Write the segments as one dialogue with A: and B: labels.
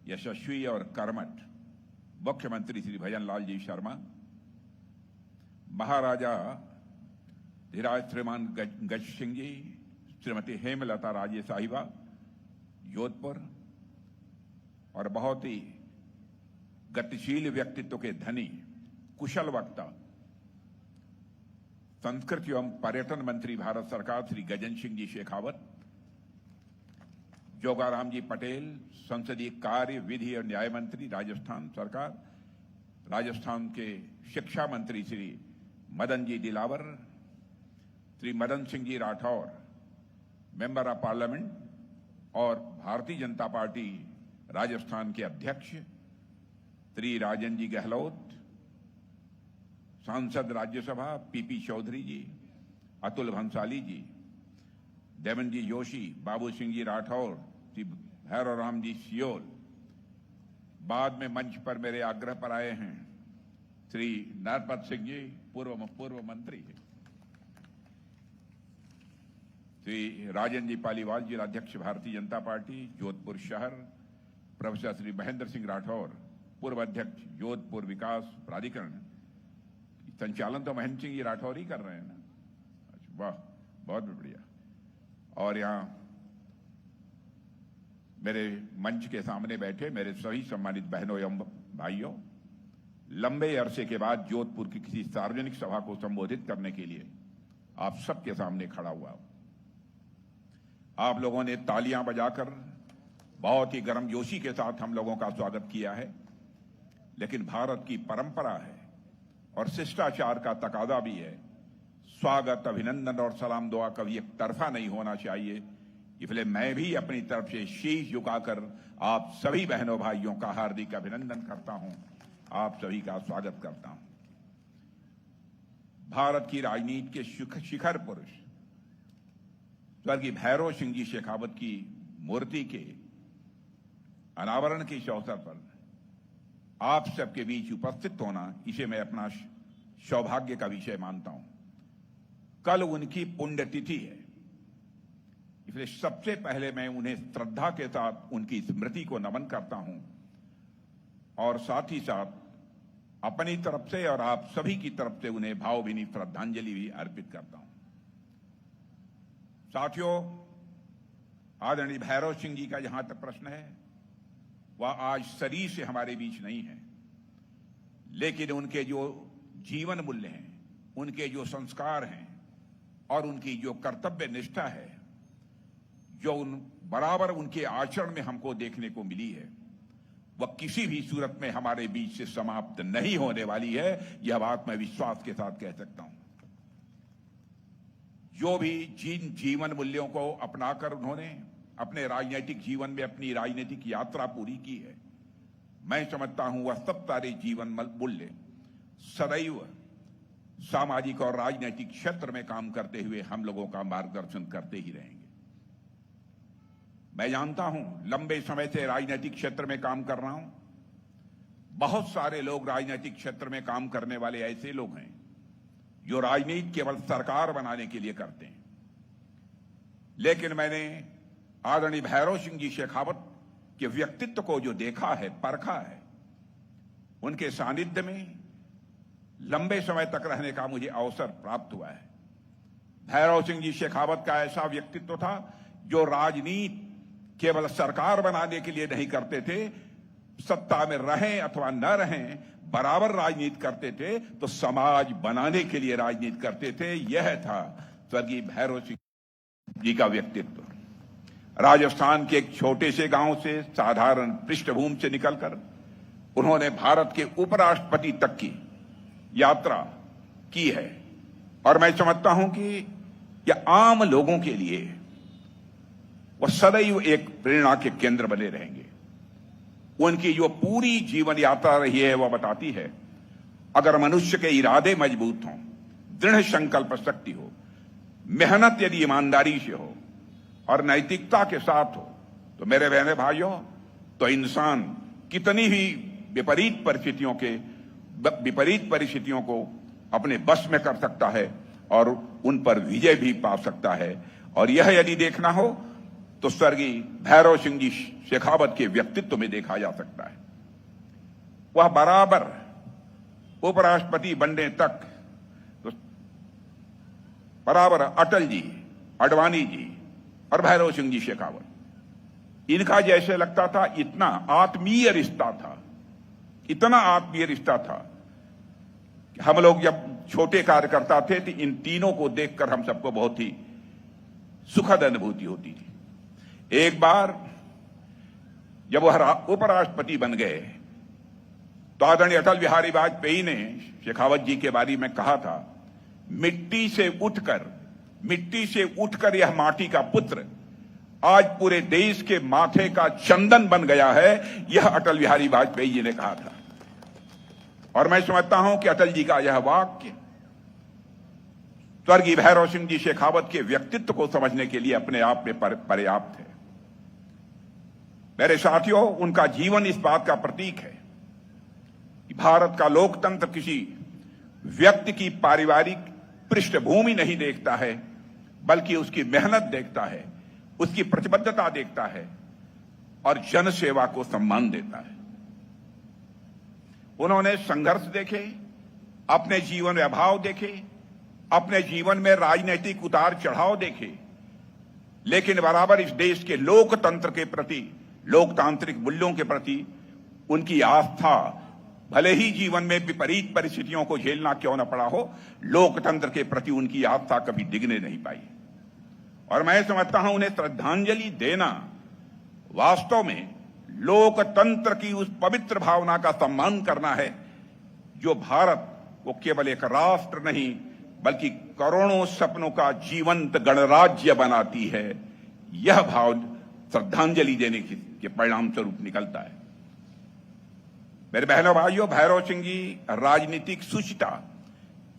A: यशस्वी और कर्मठ मुख्यमंत्री श्री भजनलाल जी शर्मा, महाराजा धीराज श्रीमान गज सिंह जी, श्रीमती हेमलता राजे साहिबा जोधपुर, और बहुत ही गतिशील व्यक्तित्व के धनी कुशल वक्ता संस्कृति एवं पर्यटन मंत्री भारत सरकार श्री गजेंद्र सिंह जी शेखावत, जोगाराम जी पटेल, संसदीय कार्य विधि और न्याय मंत्री राजस्थान सरकार, राजस्थान के शिक्षा मंत्री Shri Madan ji Dilawar, Shri Madan Singh ji Rathore, member of parliament और भारतीय जनता पार्टी राजस्थान के अध्यक्ष श्री राजन जी गहलोत, सांसद राज्यसभा पीपी चौधरी जी, अतुल भंसाली जी, देवन जी जोशी, बाबू सिंह जी राठौर, श्री भैरव राम जी सियोल। बाद में मंच पर मेरे आग्रह पर आए हैं श्री नरपत सिंह जी, पूर्व मंत्री, श्री राजन जी पालीवाल, जिलाध्यक्ष भारतीय जनता पार्टी जोधपुर शहर, प्रोफेसर श्री महेंद्र सिंह राठौर, पूर्व अध्यक्ष जोधपुर विकास प्राधिकरण। संचालन तो महेंद्र सिंह जी राठौर ही कर रहे हैं ना? वाह, बहुत बढ़िया। और यहाँ मेरे मंच के सामने बैठे मेरे सभी सम्मानित बहनों एवं भाइयों, लंबे अरसे के बाद जोधपुर की किसी सार्वजनिक सभा को संबोधित करने के लिए आप सबके सामने खड़ा हुआ। आप लोगों ने तालियां बजाकर बहुत ही गर्मजोशी के साथ हम लोगों का स्वागत किया है, लेकिन भारत की परंपरा है और शिष्टाचार का तकादा भी है, स्वागत, अभिनंदन और सलाम दुआ कभी एक तरफा नहीं होना चाहिए। इसलिए मैं भी अपनी तरफ से शीश झुकाकर आप सभी बहनों भाइयों का हार्दिक अभिनंदन करता हूं, आप सभी का स्वागत करता हूं। भारत की राजनीति के शिखर पुरुष स्वर्गीय भैरव सिंह जी शेखावत की मूर्ति के अनावरण के इस अवसर पर आप सबके बीच उपस्थित होना, इसे मैं अपना सौभाग्य का विषय मानता हूं। कल उनकी पुण्यतिथि है, इसलिए सबसे पहले मैं उन्हें श्रद्धा के साथ उनकी स्मृति को नमन करता हूं और साथ ही साथ अपनी तरफ से और आप सभी की तरफ से उन्हें भावभीनी श्रद्धांजलि भी अर्पित करता हूं। साथियों, आदरणीय भैरव सिंह जी का जहां तक प्रश्न है, वह आज शरीर से हमारे बीच नहीं है, लेकिन उनके जो जीवन मूल्य हैं, उनके जो संस्कार हैं और उनकी जो कर्तव्य निष्ठा है, जो बराबर उनके आचरण में हमको देखने को मिली है, वह किसी भी सूरत में हमारे बीच से समाप्त नहीं होने वाली है। यह बात मैं विश्वास के साथ कह सकता हूं। जो भी जिन जीवन मूल्यों को अपनाकर उन्होंने अपने राजनीतिक जीवन में अपनी राजनीतिक यात्रा पूरी की है, मैं समझता हूं वह सब सारे जीवन मूल्य सदैव सामाजिक और राजनीतिक क्षेत्र में काम करते हुए हम लोगों का मार्गदर्शन करते ही रहेंगे। मैं जानता हूं, लंबे समय से राजनीतिक क्षेत्र में काम कर रहा हूं। बहुत सारे लोग राजनीतिक क्षेत्र में काम करने वाले ऐसे लोग हैं जो राजनीति केवल सरकार बनाने के लिए करते हैं, लेकिन मैंने आदरणीय भैरव सिंह जी शेखावत के व्यक्तित्व को जो देखा है, परखा है, उनके सानिध्य में लंबे समय तक रहने का मुझे अवसर प्राप्त हुआ है। भैरव सिंह जी शेखावत का ऐसा व्यक्तित्व था जो राजनीति केवल सरकार बनाने के लिए नहीं करते थे, सत्ता में रहें अथवा न रहें, बराबर राजनीति करते थे, तो समाज बनाने के लिए राजनीति करते थे। यह था स्वर्गीय भैरव सिंह जी का व्यक्तित्व। राजस्थान के एक छोटे से गांव से, साधारण पृष्ठभूमि से निकलकर उन्होंने भारत के उपराष्ट्रपति तक की यात्रा की है, और मैं समझता हूं कि यह आम लोगों के लिए वह सदैव एक प्रेरणा के केंद्र बने रहेंगे। उनकी जो पूरी जीवन यात्रा रही है वह बताती है, अगर मनुष्य के इरादे मजबूत हों, दृढ़ संकल्प शक्ति हो, मेहनत यदि ईमानदारी से हो और नैतिकता के साथ हो, तो मेरे बहने भाइयों, तो इंसान कितनी भी विपरीत परिस्थितियों को अपने बस में कर सकता है और उन पर विजय भी पा सकता है। और यह यदि देखना हो तो स्वर्गीय भैरव सिंह जी शेखावत के व्यक्तित्व में देखा जा सकता है। वह बराबर उपराष्ट्रपति बनने तक तो बराबर अटल जी, आडवाणी जी और भैरव सिंह जी शेखावत, इनका जैसे लगता था इतना आत्मीय रिश्ता था, इतना आत्मीय रिश्ता था कि हम लोग जब छोटे कार्यकर्ता थे तो इन तीनों को देखकर हम सबको बहुत ही सुखद अनुभूति होती थी। एक बार जब वह उपराष्ट्रपति बन गए तो आदरणीय अटल बिहारी वाजपेयी ने शेखावत जी के बारे में कहा था, मिट्टी से उठकर यह माटी का पुत्र आज पूरे देश के माथे का चंदन बन गया है, यह अटल बिहारी वाजपेयी जी ने कहा था। और मैं समझता हूं कि अटल जी का यह वाक्य स्वर्गीय भैरव सिंह जी शेखावत के व्यक्तित्व को समझने के लिए अपने आप में पर्याप्त है। मेरे साथियों, उनका जीवन इस बात का प्रतीक है कि भारत का लोकतंत्र किसी व्यक्ति की पारिवारिक पृष्ठभूमि नहीं देखता है, बल्कि उसकी मेहनत देखता है, उसकी प्रतिबद्धता देखता है और जनसेवा को सम्मान देता है। उन्होंने संघर्ष देखे, अपने जीवन में अभाव देखे, अपने जीवन में राजनीतिक उतार चढ़ाव देखे, लेकिन बराबर इस देश के लोकतंत्र के प्रति, लोकतांत्रिक मूल्यों के प्रति उनकी आस्था, भले ही जीवन में विपरीत परिस्थितियों को झेलना क्यों न पड़ा हो, लोकतंत्र के प्रति उनकी आस्था कभी डिगने नहीं पाई। और मैं समझता हूं उन्हें श्रद्धांजलि देना वास्तव में लोकतंत्र की उस पवित्र भावना का सम्मान करना है जो भारत को केवल एक राष्ट्र नहीं बल्कि करोड़ों सपनों का जीवंत गणराज्य बनाती है। यह भाव श्रद्धांजलि देने के परिणाम स्वरूप निकलता है। मेरे बहनों भाइयों, भैरव सिंह जी राजनीतिक सुचिता,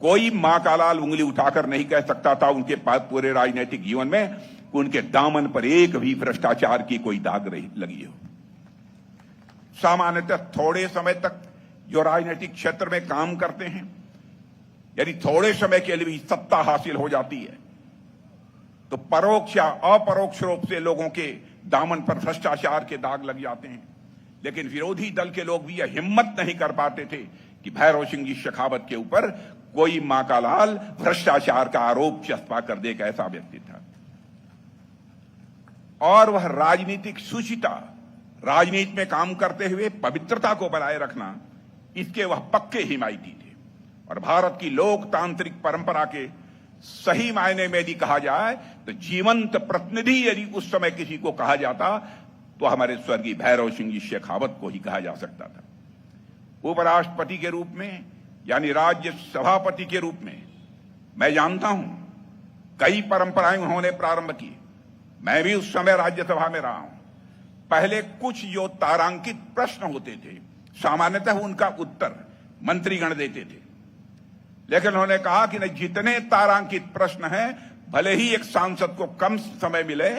A: कोई मां का लाल उंगली उठाकर नहीं कह सकता था उनके पूरे राजनीतिक जीवन में कि उनके दामन पर एक भी भ्रष्टाचार की कोई दाग लगी हो। सामान्यतः थोड़े समय तक जो राजनीतिक क्षेत्र में काम करते हैं, यदि थोड़े समय के लिए भी सत्ता हासिल हो जाती है तो परोक्ष या अपरोक्ष रूप से लोगों के दामन पर भ्रष्टाचार के दाग लग जाते हैं। लेकिन विरोधी दल के लोग भी यह हिम्मत नहीं कर पाते थे कि भैरव सिंह जी शेखावत के ऊपर कोई मां का लाल भ्रष्टाचार का आरोप चस्पा कर दे, एक ऐसा व्यक्ति था। और वह राजनीतिक सुचिता, राजनीति में काम करते हुए पवित्रता को बनाए रखना, इसके वह पक्के हिमायती थे। और भारत की लोकतांत्रिक परंपरा के सही मायने में यदि कहा जाए तो जीवंत प्रतिनिधि यदि उस समय किसी को कहा जाता तो हमारे स्वर्गीय भैरव सिंह जी शेखावत को ही कहा जा सकता था। उपराष्ट्रपति के रूप में यानी राज्य सभापति के रूप में मैं जानता हूं कई परंपराएं उन्होंने प्रारंभ की। मैं भी उस समय राज्यसभा में रहा हूं। पहले कुछ जो तारांकित प्रश्न होते थे, सामान्यतः उनका उत्तर मंत्रीगण देते थे, लेकिन उन्होंने कहा कि नहीं, जितने तारांकित प्रश्न हैं, भले ही एक सांसद को कम समय मिले,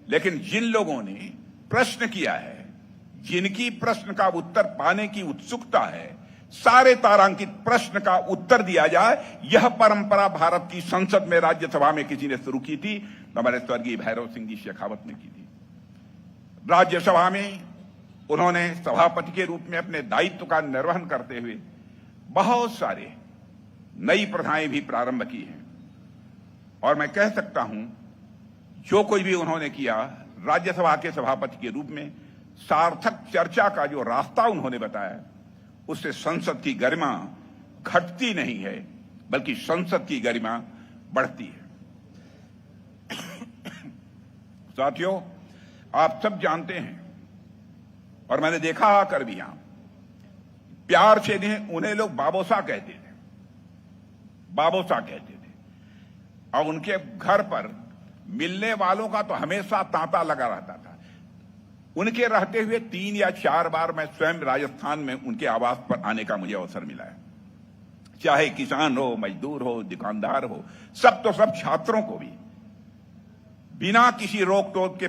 A: लेकिन जिन लोगों ने प्रश्न किया है, जिनकी प्रश्न का उत्तर पाने की उत्सुकता है, सारे तारांकित प्रश्न का उत्तर दिया जाए। यह परंपरा भारत की संसद में, राज्यसभा में किसी ने शुरू की थी तो हमारे स्वर्गीय भैरव सिंह जी शेखावत ने की थी। राज्यसभा में उन्होंने सभापति के रूप में अपने दायित्व का निर्वहन करते हुए बहुत सारे नई प्रथाएं भी प्रारंभ की हैं। और मैं कह सकता हूं जो कोई भी उन्होंने किया, राज्यसभा के सभापति के रूप में सार्थक चर्चा का जो रास्ता उन्होंने बताया, उससे संसद की गरिमा घटती नहीं है बल्कि संसद की गरिमा बढ़ती है। साथियों, आप सब जानते हैं और मैंने देखा आकर भी, यहां प्यार से उन्हें लोग बाबोसा कहते थे, बाबोसा कहते थे। और उनके घर पर मिलने वालों का तो हमेशा तांता लगा रहता था। उनके रहते हुए 3 या 4 बार मैं स्वयं राजस्थान में उनके आवास पर आने का मुझे अवसर मिला है। चाहे किसान हो, मजदूर हो, दुकानदार हो, सब तो सब छात्रों को भी बिना किसी रोक टोक के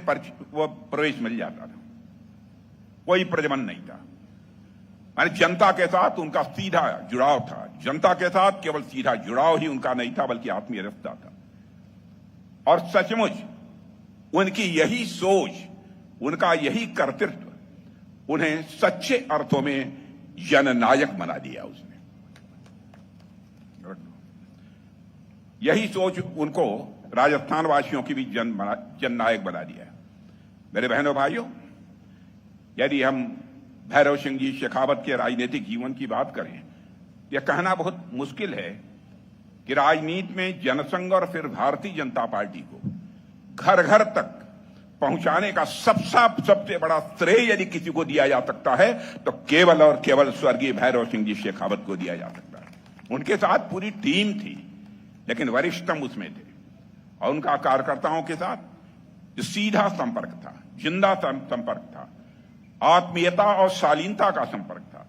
A: वो प्रवेश मिल जाता था। कोई प्रजमन नहीं था। माने जनता के साथ उनका सीधा जुड़ाव था। जनता के साथ केवल सीधा जुड़ाव ही उनका नहीं था बल्कि आत्मीय रिश्ता था। और सचमुच उनकी यही सोच, उनका यही कर्तृत्व उन्हें सच्चे अर्थों में जननायक बना दिया। उसने यही सोच उनको राजस्थान वासियों की भी जननायक बना दिया। मेरे बहनों भाइयों, यदि हम भैरव सिंह जी शेखावत के राजनीतिक जीवन की बात करें, यह कहना बहुत मुश्किल है कि राजनीति में जनसंघ और फिर भारतीय जनता पार्टी को घर घर तक पहुंचाने का सबसे बड़ा श्रेय यदि किसी को दिया जा सकता है तो केवल और केवल स्वर्गीय भैरव सिंह जी शेखावत को दिया जा सकता है। उनके साथ पूरी टीम थी, लेकिन वरिष्ठतम उसमें थे और उनका कार्यकर्ताओं के साथ जो सीधा संपर्क था, जिंदा संपर्क था, आत्मीयता और शालीनता का संपर्क था।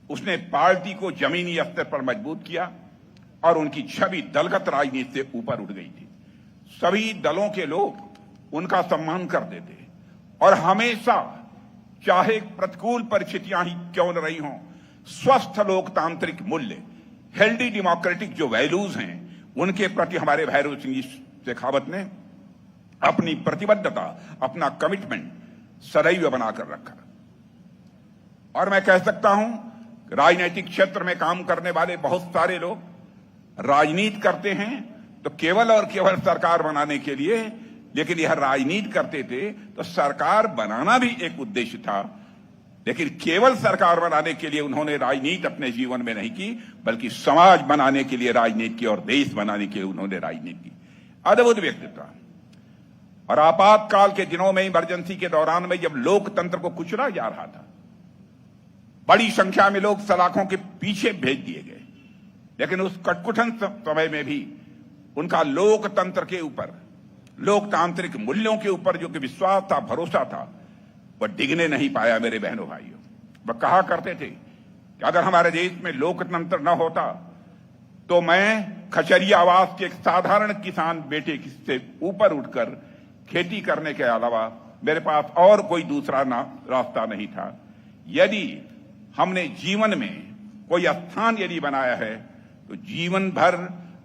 A: उसने पार्टी को जमीनी स्तर पर मजबूत किया और उनकी छवि दलगत राजनीति से ऊपर उठ गई थी। सभी दलों के लोग उनका सम्मान करते थे और हमेशा, चाहे प्रतिकूल परिस्थितियां ही क्यों न रही हों, स्वस्थ लोकतांत्रिक मूल्य, हेल्दी डेमोक्रेटिक जो वैल्यूज हैं, उनके प्रति हमारे भैरव सिंह जी शेखावत ने अपनी प्रतिबद्धता, अपना कमिटमेंट सदैव बनाकर रखा। और मैं कह सकता हूं, राजनीतिक क्षेत्र में काम करने वाले बहुत सारे लोग राजनीति करते हैं तो केवल और केवल सरकार बनाने के लिए, लेकिन यह राजनीति करते थे तो सरकार बनाना भी एक उद्देश्य था, लेकिन केवल सरकार बनाने के लिए उन्होंने राजनीति अपने जीवन में नहीं की, बल्कि समाज बनाने के लिए राजनीति की और देश बनाने के लिए उन्होंने राजनीति की। अद्भुत व्यक्तित्व। और आपातकाल के दिनों में, इमरजेंसी के दौरान में, जब लोकतंत्र को कुचला जा रहा था, बड़ी संख्या में लोग सलाखों के पीछे भेज दिए गए, लेकिन उस कटकुटन समय में भी उनका लोकतंत्र के ऊपर, लोकतांत्रिक मूल्यों के ऊपर जो कि विश्वास था, भरोसा था, वह डिगने नहीं पाया। मेरे बहनों भाइयों, वह कहा करते थे कि अगर हमारे देश में लोकतंत्र न होता तो मैं खचरिया आवास के एक साधारण किसान बेटे से ऊपर उठकर खेती करने के अलावा मेरे पास और कोई दूसरा रास्ता नहीं था। यदि हमने जीवन में कोई स्थान यदि बनाया है तो जीवन भर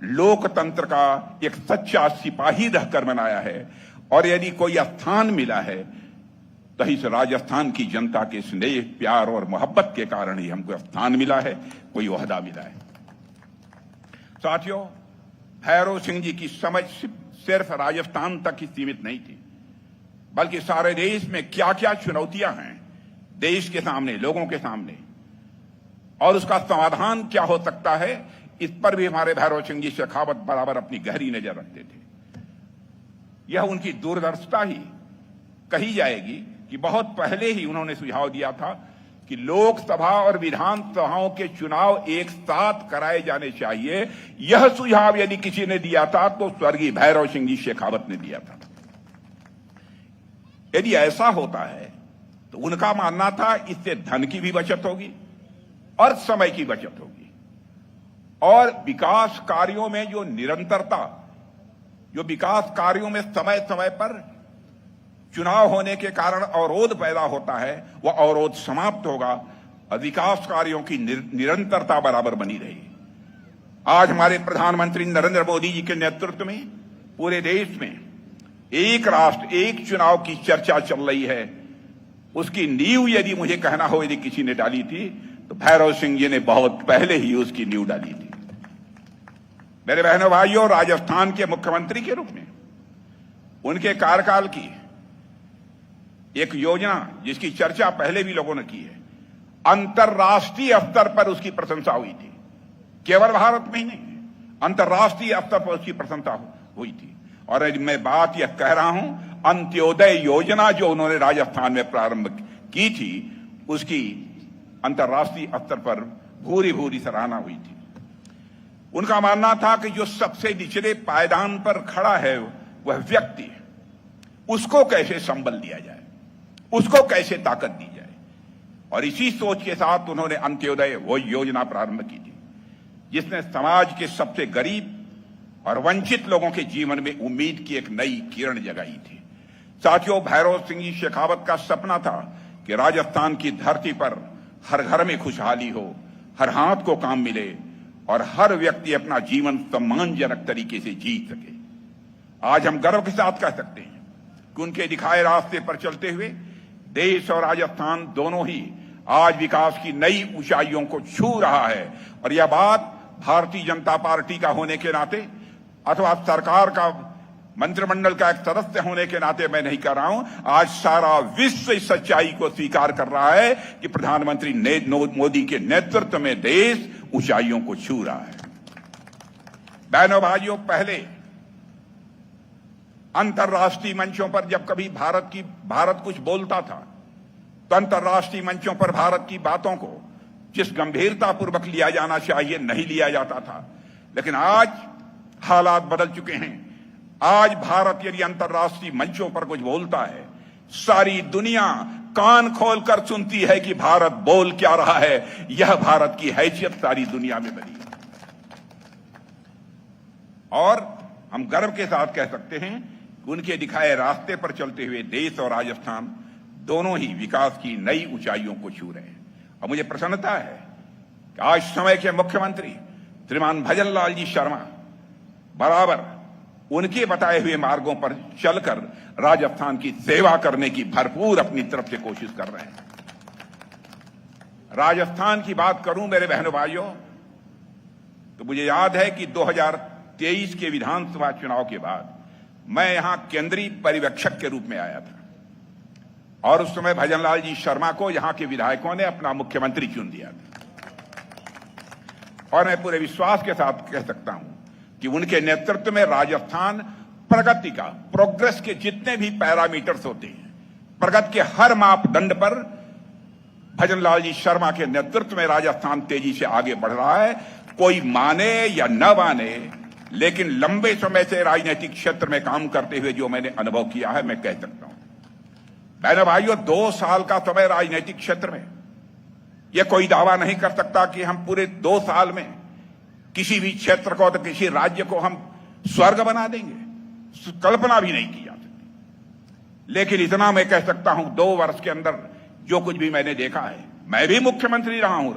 A: लोकतंत्र का एक सच्चा सिपाही रहकर बनाया है, और यदि कोई स्थान मिला है तो इस राजस्थान की जनता के स्नेह, प्यार और मोहब्बत के कारण ही हमको स्थान मिला है, कोई ओहदा मिला है। साथियों, भैरव सिंह जी की समझ सिर्फ राजस्थान तक ही सीमित नहीं थी, बल्कि सारे देश में क्या क्या चुनौतियां हैं देश के सामने, लोगों के सामने, और उसका समाधान क्या हो सकता है, इस पर भी हमारे भैरव सिंह जी शेखावत बराबर अपनी गहरी नजर रखते थे। यह उनकी दूरदर्शिता ही कही जाएगी कि बहुत पहले ही उन्होंने सुझाव दिया था कि लोकसभा और विधानसभाओं के चुनाव एक साथ कराए जाने चाहिए। यह सुझाव यदि किसी ने दिया था तो स्वर्गीय भैरव सिंह जी शेखावत ने दिया था। यदि ऐसा होता है तो उनका मानना था इससे धन की भी बचत होगी और समय की बचत होगी, और विकास कार्यों में जो निरंतरता, जो विकास कार्यों में समय समय पर चुनाव होने के कारण अवरोध पैदा होता है, वह अवरोध समाप्त होगा और विकास कार्यों की निरंतरता बराबर बनी रहेगी। आज हमारे प्रधानमंत्री नरेंद्र मोदी जी के नेतृत्व में पूरे देश में एक राष्ट्र एक चुनाव की चर्चा चल रही है। उसकी नींव यदि मुझे कहना हो यदि किसी ने डाली थी तो भैरव सिंह जी ने बहुत पहले ही उसकी नींव डाली थी। मेरे बहनों भाइयों, राजस्थान के मुख्यमंत्री के रूप में उनके कार्यकाल की एक योजना जिसकी चर्चा पहले भी लोगों ने की है, अंतर्राष्ट्रीय स्तर पर उसकी प्रशंसा हुई थी। केवल भारत में ही नहीं, अंतर्राष्ट्रीय स्तर पर उसकी प्रशंसा हुई थी। और मैं बात यह कह रहा हूं, अंत्योदय योजना जो उन्होंने राजस्थान में प्रारंभ की थी, उसकी अंतर्राष्ट्रीय स्तर पर भूरी भूरी सराहना हुई थी। उनका मानना था कि जो सबसे निचले पायदान पर खड़ा है वह व्यक्ति है, उसको कैसे संबल दिया जाए, उसको कैसे ताकत दी जाए। और इसी सोच के साथ उन्होंने अंत्योदय वो योजना प्रारंभ की थी, जिसने समाज के सबसे गरीब और वंचित लोगों के जीवन में उम्मीद की एक नई किरण जगाई थी। साथियों, भैरव सिंह जी शेखावत का सपना था कि राजस्थान की धरती पर हर घर में खुशहाली हो, हर हाथ को काम मिले और हर व्यक्ति अपना जीवन सम्मानजनक तरीके से जी सके। आज हम गर्व के साथ कह सकते हैं कि उनके दिखाए रास्ते पर चलते हुए देश और राजस्थान दोनों ही आज विकास की नई ऊंचाइयों को छू रहा है। और यह बात भारतीय जनता पार्टी का होने के नाते अथवा सरकार का मंत्रिमंडल का एक सदस्य होने के नाते मैं नहीं कर रहा हूं, आज सारा विश्व इस सच्चाई को स्वीकार कर रहा है कि प्रधानमंत्री मोदी के नेतृत्व में देश ऊंचाइयों को छू रहा है। बहनों भाइयों, पहले अंतर्राष्ट्रीय मंचों पर जब कभी भारत कुछ बोलता था तो अंतर्राष्ट्रीय मंचों पर भारत की बातों को जिस गंभीरतापूर्वक लिया जाना चाहिए नहीं लिया जाता था। लेकिन आज हालात बदल चुके हैं। आज भारत यदि अंतर्राष्ट्रीय मंचों पर कुछ बोलता है, सारी दुनिया कान खोलकर सुनती है कि भारत बोल क्या रहा है। यह भारत की हैसियत सारी दुनिया में बनी है और हम गर्व के साथ कह सकते हैं कि उनके दिखाए रास्ते पर चलते हुए देश और राजस्थान दोनों ही विकास की नई ऊंचाइयों को छू रहे हैं। और मुझे प्रसन्नता है कि आज समय के मुख्यमंत्री श्रीमान भजनलाल जी शर्मा बराबर उनके बताए हुए मार्गों पर चलकर राजस्थान की सेवा करने की भरपूर अपनी तरफ से कोशिश कर रहे हैं। राजस्थान की बात करूं मेरे बहनों भाइयों, तो मुझे याद है कि 2023 के विधानसभा चुनाव के बाद मैं यहां केंद्रीय पर्यवेक्षक के रूप में आया था और उस समय भजनलाल जी शर्मा को यहां के विधायकों ने अपना मुख्यमंत्री चुन दिया था। और मैं पूरे विश्वास के साथ कह सकता हूं कि उनके नेतृत्व में राजस्थान प्रगति का, प्रोग्रेस के जितने भी पैरामीटर्स होते हैं, प्रगति के हर मापदंड पर भजनलाल जी शर्मा के नेतृत्व में राजस्थान तेजी से आगे बढ़ रहा है। कोई माने या न माने, लेकिन लंबे समय से राजनीतिक क्षेत्र में काम करते हुए जो मैंने अनुभव किया है, मैं कह सकता हूं बहनों भाइयों, 2 साल का समय राजनीतिक क्षेत्र में, यह कोई दावा नहीं कर सकता कि हम पूरे 2 साल में किसी भी क्षेत्र को तो किसी राज्य को हम स्वर्ग बना देंगे, कल्पना भी नहीं की जा सकती। लेकिन इतना मैं कह सकता हूं, 2 वर्ष के अंदर जो कुछ भी मैंने देखा है, मैं भी मुख्यमंत्री रहा हूं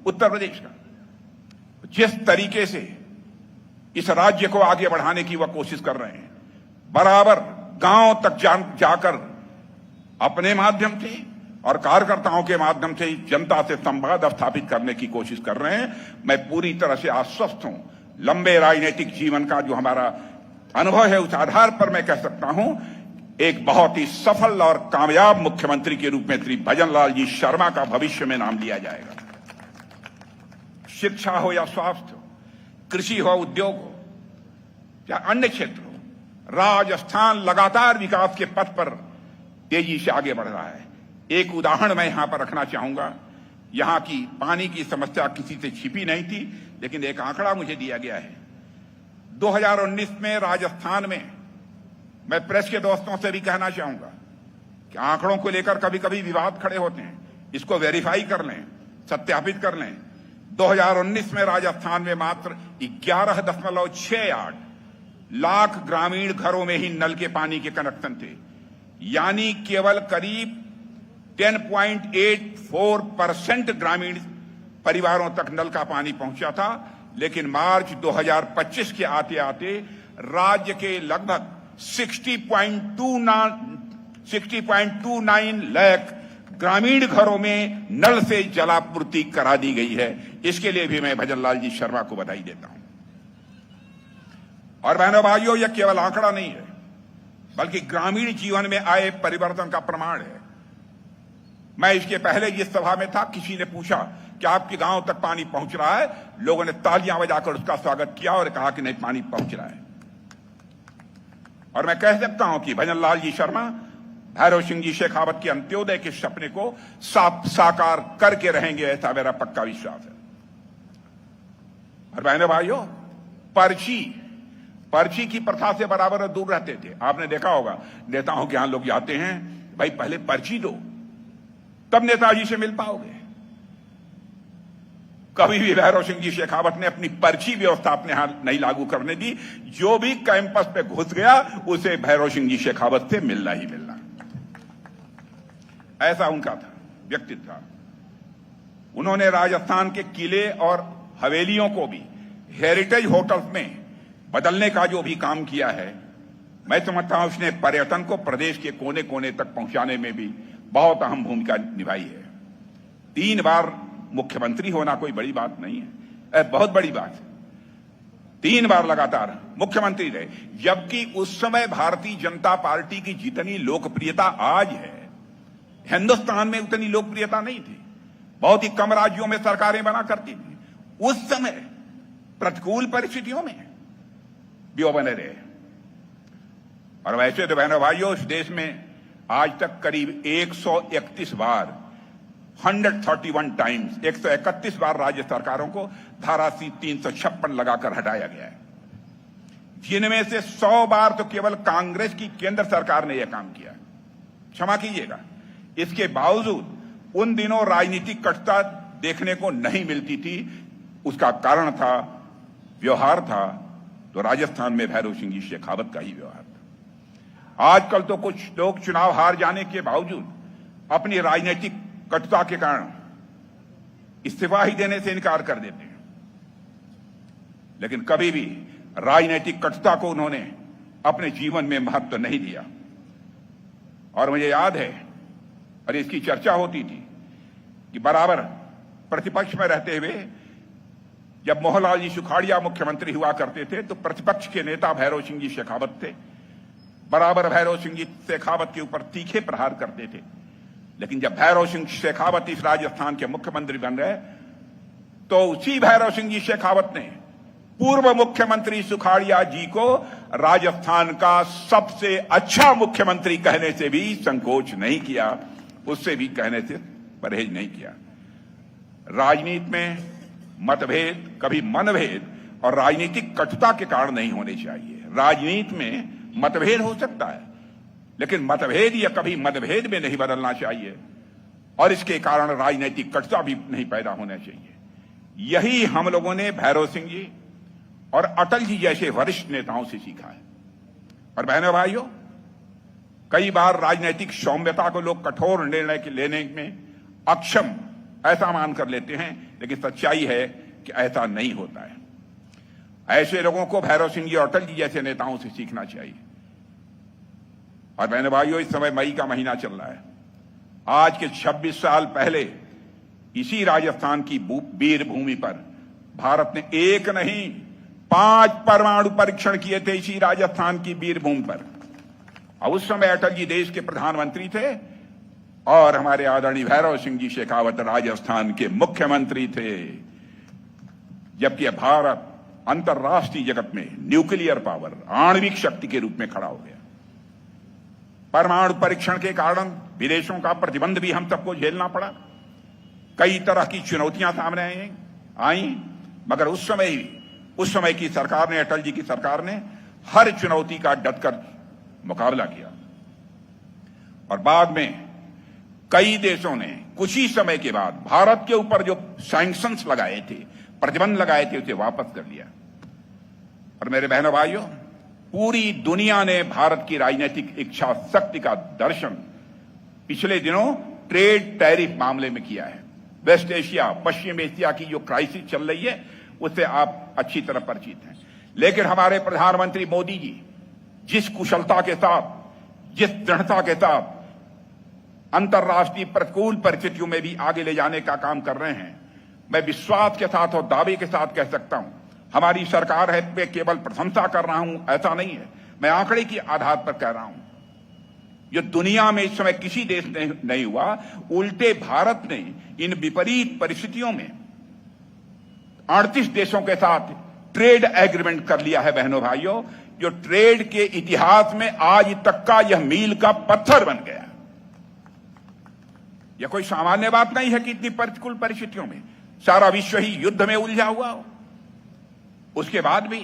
A: उत्तर प्रदेश का, जिस तरीके से इस राज्य को आगे बढ़ाने की वह कोशिश कर रहे हैं, बराबर गांव तक जाकर अपने माध्यम से और कार्यकर्ताओं के माध्यम से जनता से संवाद स्थापित करने की कोशिश कर रहे हैं। मैं पूरी तरह से आश्वस्त हूं। लंबे राजनीतिक जीवन का जो हमारा अनुभव है, उस आधार पर मैं कह सकता हूं एक बहुत ही सफल और कामयाब मुख्यमंत्री के रूप में श्री भजनलाल जी शर्मा का भविष्य में नाम लिया जाएगा। शिक्षा हो या स्वास्थ्य हो, कृषि हो, उद्योग हो या अन्य क्षेत्र हो, राजस्थान लगातार विकास के पथ पर तेजी से आगे बढ़ रहा है। एक उदाहरण मैं यहां पर रखना चाहूंगा। यहां की पानी की समस्या किसी से छिपी नहीं थी, लेकिन एक आंकड़ा मुझे दिया गया है। 2019 में राजस्थान में, मैं प्रेस के दोस्तों से भी कहना चाहूंगा कि आंकड़ों को लेकर कभी कभी विवाद खड़े होते हैं, इसको वेरीफाई कर लें, सत्यापित कर लें। 2019 में राजस्थान में मात्र 11.68 लाख ग्रामीण घरों में ही नल के पानी के कनेक्शन थे, यानी केवल करीब 10.84% ग्रामीण परिवारों तक नल का पानी पहुंचा था। लेकिन मार्च 2025 के आते आते राज्य के लगभग 60.29 लाख ग्रामीण घरों में नल से जलापूर्ति करा दी गई है। इसके लिए भी मैं भजनलाल जी शर्मा को बधाई देता हूं। और बहनों भाइयों, यह केवल आंकड़ा नहीं है, बल्कि ग्रामीण जीवन में आए परिवर्तन का प्रमाण है। मैं इसके पहले जिस सभा में था, किसी ने पूछा कि आपके गांव तक पानी पहुंच रहा है, लोगों ने तालियां बजाकर उसका स्वागत किया और कहा कि नहीं, पानी पहुंच रहा है। और मैं कह सकता हूं कि भजनलाल जी शर्मा, भैरव सिंह जी शेखावत के अंत्योदय के सपने को साकार करके रहेंगे, ऐसा मेरा पक्का विश्वास है। और बहनों भाइयों, पर्ची की प्रथा से बराबर दूर रहते थे। आपने देखा होगा नेताओं के यहां लोग जाते हैं, भाई पहले पर्ची दो तब नेताजी से मिल पाओगे। कभी भी भैरव सिंह जी शेखावत ने अपनी पर्ची व्यवस्था अपने यहां नहीं लागू करने दी। जो भी कैंपस पे घुस गया उसे भैरव सिंह जी शेखावत से मिलना ही मिलना, ऐसा उनका था, व्यक्तित्व था। उन्होंने राजस्थान के किले और हवेलियों को भी हेरिटेज होटल्स में बदलने का जो भी काम किया है, मैं समझता हूं उसने पर्यटन को प्रदेश के कोने कोने तक पहुंचाने में भी बहुत अहम भूमिका निभाई है। 3 बार मुख्यमंत्री होना कोई बड़ी बात नहीं है, बहुत बड़ी बात है। 3 बार लगातार मुख्यमंत्री रहे, जबकि उस समय भारतीय जनता पार्टी की जितनी लोकप्रियता आज है, हिंदुस्तान में उतनी लोकप्रियता नहीं थी। बहुत ही कम राज्यों में सरकारें बना करती थी। उस समय प्रतिकूल परिस्थितियों में भी वो बने रहे। और वैसे तो बहनों भाइयों, इस देश में आज तक करीब 131 बार 131 टाइम्स 131 बार राज्य सरकारों को धारा 356 लगाकर हटाया गया है, जिनमें से 100 बार तो केवल कांग्रेस की केंद्र सरकार ने यह काम किया। क्षमा कीजिएगा, इसके बावजूद उन दिनों राजनीतिक कटुता देखने को नहीं मिलती थी। उसका कारण था, व्यवहार था, तो राजस्थान में भैरव सिंह जी शेखावत का ही व्यवहार था। आजकल तो कुछ लोग चुनाव हार जाने के बावजूद अपनी राजनीतिक कटुता के कारण इस्तीफा ही देने से इनकार कर देते हैं, लेकिन कभी भी राजनीतिक कटुता को उन्होंने अपने जीवन में महत्व नहीं दिया। और मुझे याद है, और इसकी चर्चा होती थी कि बराबर प्रतिपक्ष में रहते हुए जब मोहनलाल जी सुखाड़िया मुख्यमंत्री हुआ करते थे, तो प्रतिपक्ष के नेता भैरव सिंह जी शेखावत थे। बराबर भैरव सिंह जी शेखावत के ऊपर तीखे प्रहार करते थे। लेकिन जब भैरव सिंह शेखावत इस राजस्थान के मुख्यमंत्री बन रहे, तो उसी भैरव सिंह जी शेखावत ने पूर्व मुख्यमंत्री सुखाड़िया जी को राजस्थान का सबसे अच्छा मुख्यमंत्री कहने से भी संकोच नहीं किया, उससे भी कहने से परहेज नहीं किया। राजनीति में मतभेद कभी मनभेद और राजनीतिक कटुता के कारण नहीं होने चाहिए। राजनीति में मतभेद हो सकता है, लेकिन मतभेद या कभी मतभेद में नहीं बदलना चाहिए, और इसके कारण राजनीतिक कटुता भी नहीं पैदा होना चाहिए। यही हम लोगों ने भैरव सिंह जी और अटल जी जैसे वरिष्ठ नेताओं से सीखा है। और बहनों भाइयों, कई बार राजनीतिक सौम्यता को लोग कठोर निर्णय के लेने में अक्षम ऐसा मान कर लेते हैं, लेकिन सच्चाई है कि ऐसा नहीं होता है। ऐसे लोगों को भैरव सिंह जी और अटल जी जैसे नेताओं से सीखना चाहिए। और बहनों भाइयों, इस समय मई का महीना चल रहा है। आज के 26 साल पहले इसी राजस्थान की वीर भूमि पर भारत ने 1 नहीं 5 परमाणु परीक्षण किए थे, इसी राजस्थान की वीर भूमि पर। और उस समय अटल जी देश के प्रधानमंत्री थे और हमारे आदरणीय भैरव सिंह जी शेखावत राजस्थान के मुख्यमंत्री थे। जबकि भारत अंतर्राष्ट्रीय जगत में न्यूक्लियर पावर, आणविक शक्ति के रूप में खड़ा हो गया। परमाणु परीक्षण के कारण विदेशों का प्रतिबंध भी हम सबको झेलना पड़ा। कई तरह की चुनौतियां सामने आई, मगर उस समय की सरकार ने, अटल जी की सरकार ने हर चुनौती का डटकर मुकाबला किया। और बाद में कई देशों ने कुछ ही समय के बाद भारत के ऊपर जो सैंक्शंस लगाए थे, प्रतिबंध लगाए थे, उसे वापस कर लिया। और मेरे बहनों भाइयों, पूरी दुनिया ने भारत की राजनीतिक इच्छा शक्ति का दर्शन पिछले दिनों ट्रेड टैरिफ मामले में किया है। वेस्ट एशिया, पश्चिम एशिया की जो क्राइसिस चल रही है, उससे आप अच्छी तरह परिचित हैं। लेकिन हमारे प्रधानमंत्री मोदी जी जिस कुशलता के साथ, जिस दृढ़ता के साथ अंतर्राष्ट्रीय प्रतिकूल परिस्थितियों में भी आगे ले जाने का काम कर रहे हैं, मैं विश्वास के साथ और दावे के साथ कह सकता हूं, हमारी सरकार है पे केवल प्रशंसा कर रहा हूं ऐसा नहीं है, मैं आंकड़े के आधार पर कह रहा हूं। जो दुनिया में इस समय किसी देश ने नहीं हुआ, उल्टे भारत ने इन विपरीत परिस्थितियों में 38 देशों के साथ ट्रेड एग्रीमेंट कर लिया है। बहनों भाइयों, जो ट्रेड के इतिहास में आज तक का यह मील का पत्थर बन गया। यह कोई सामान्य बात नहीं है कि इतनी प्रतिकूल परिस्थितियों में सारा विश्व ही युद्ध में उलझा हुआ हो, उसके बाद भी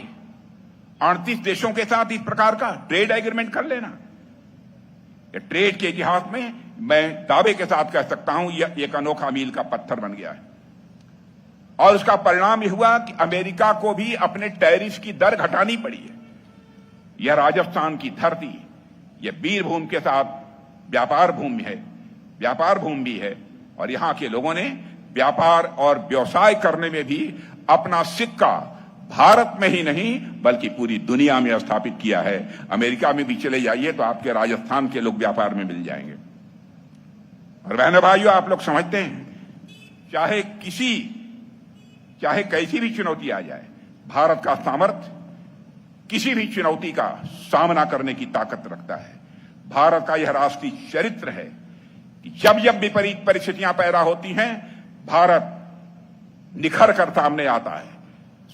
A: 38 देशों के साथ इस प्रकार का ट्रेड एग्रीमेंट कर लेना, यह ट्रेड के इतिहास में मैं दावे के साथ कह सकता हूं, यह एक अनोखा मील का पत्थर बन गया है। और उसका परिणाम यह हुआ कि अमेरिका को भी अपने टैरिफ की दर घटानी पड़ी है। यह राजस्थान की धरती, यह वीर भूमि के साथ व्यापार भूमि है, व्यापार भूमि भी है, और यहां के लोगों ने व्यापार और व्यवसाय करने में भी अपना सिक्का भारत में ही नहीं बल्कि पूरी दुनिया में स्थापित किया है। अमेरिका में भी चले जाइए तो आपके राजस्थान के लोग व्यापार में मिल जाएंगे। और बहनों भाइयों, आप लोग समझते हैं, चाहे कैसी भी चुनौती आ जाए, भारत का सामर्थ्य किसी भी चुनौती का सामना करने की ताकत रखता है। भारत का यह राष्ट्रीय चरित्र है कि जब जब विपरीत परिस्थितियां पैदा होती हैं, भारत निखर कर सामने आता है।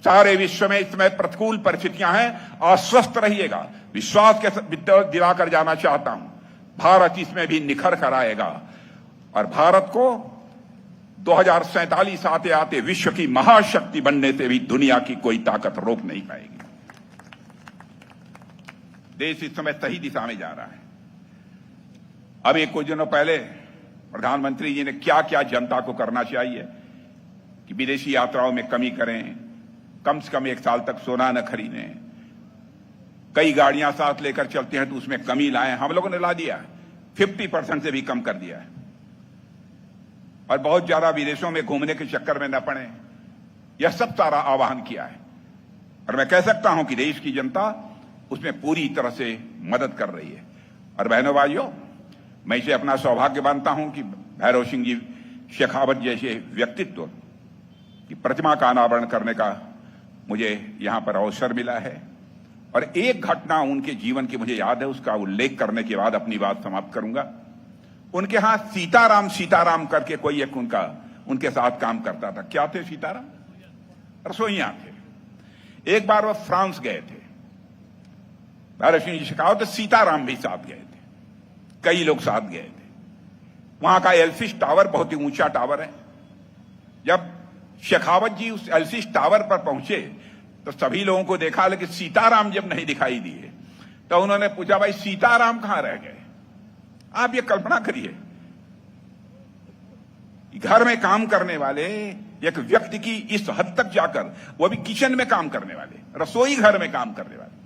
A: सारे विश्व में इस समय प्रतिकूल परिस्थितियां हैं, आश्वस्त रहिएगा, विश्वास के दिलाकर जाना चाहता हूं, भारत इसमें भी निखर कर आएगा और भारत को 2047 आते आते विश्व की महाशक्ति बनने से भी दुनिया की कोई ताकत रोक नहीं पाएगी। देश इस समय सही दिशा में जा रहा है। अभी कुछ दिनों पहले प्रधानमंत्री जी ने क्या क्या जनता को करना चाहिए कि विदेशी यात्राओं में कमी करें, कम से कम 1 साल तक सोना न खरीदें, कई गाड़ियां साथ लेकर चलते हैं तो उसमें कमी लाएं। हम लोगों ने ला दिया है, 50% से भी कम कर दिया है। और बहुत ज्यादा विदेशों में घूमने के चक्कर में न पड़े, यह सब सारा आह्वान किया है। और मैं कह सकता हूं कि देश की जनता उसमें पूरी तरह से मदद कर रही है। और बहनों भाइयों, मैं इसे अपना सौभाग्य मानता हूं कि भैरव सिंह जी शेखावत जैसे व्यक्तित्व की प्रतिमा का अनावरण करने का मुझे यहां पर अवसर मिला है। और एक घटना उनके जीवन की मुझे याद है, उसका उल्लेख करने के बाद अपनी बात समाप्त करूंगा। उनके हाथ सीताराम करके कोई एक उनके साथ काम करता था। क्या थे सीताराम? रसोइया थे। एक बार वो फ्रांस गए थे, भैरव सिंह जी शेखावत, सीताराम भी साथ गए थे, कई लोग साथ गए थे। वहां का एल्सिस टावर बहुत ही ऊंचा टावर है। जब शेखावत जी उस एल्सिस टावर पर पहुंचे तो सभी लोगों को देखा, लेकिन सीताराम जब नहीं दिखाई दिए तो उन्होंने पूछा, भाई सीताराम कहां रह गए? आप ये कल्पना करिए, घर में काम करने वाले एक व्यक्ति की इस हद तक जाकर, वो भी किचन में काम करने वाले, रसोई घर में काम करने वाले,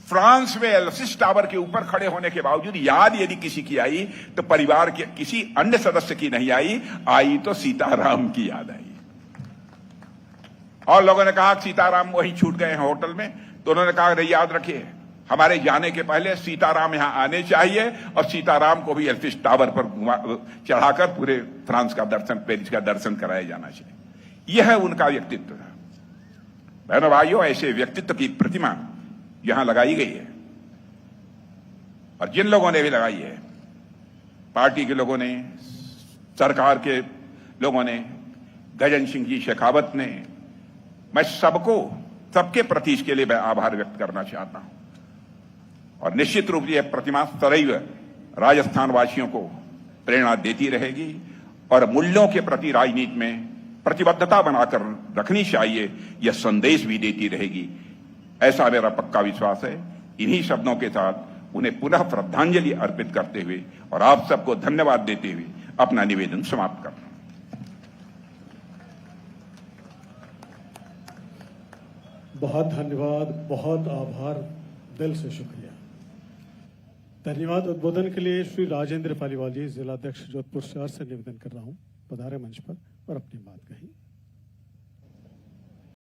A: फ्रांस में एल्सिस टावर के ऊपर खड़े होने के बावजूद याद यदि किसी की आई तो परिवार के किसी अन्य सदस्य की नहीं आई तो सीताराम की याद आई। और लोगों ने कहा सीताराम वहीं छूट गए हैं होटल में, तो उन्होंने कहा, अरे याद रखिए, हमारे जाने के पहले सीताराम यहां आने चाहिए और सीताराम को भी एल्सिस टावर पर चढ़ाकर पूरे फ्रांस का दर्शन, पेरिस का दर्शन कराया जाना चाहिए। यह है उनका व्यक्तित्व। बहनों भाइयों, ऐसे व्यक्तित्व की प्रतिमा यहां लगाई गई है। और जिन लोगों ने भी लगाई है, पार्टी के लोगों ने, सरकार के लोगों ने, गजन सिंह जी शेखावत ने, मैं सबके प्रति इसके लिए मैं आभार व्यक्त करना चाहता हूं। और निश्चित रूप से यह प्रतिमा सदैव राजस्थान वासियों को प्रेरणा देती रहेगी और मूल्यों के प्रति राजनीति में प्रतिबद्धता बनाकर रखनी चाहिए, यह संदेश भी देती रहेगी, ऐसा मेरा पक्का विश्वास है। इन्हीं शब्दों के साथ उन्हें पुनः श्रद्धांजलि अर्पित करते हुए और आप सबको धन्यवाद देते हुए अपना निवेदन समाप्त करता हूं।
B: बहुत धन्यवाद, बहुत आभार, दिल से शुक्रिया। धन्यवाद। उद्बोधन के लिए श्री राजेंद्र पालीवाल जी, जिलाध्यक्ष जोधपुर शहर से निवेदन कर रहा हूं, पधारे मंच पर और अपनी बात कही।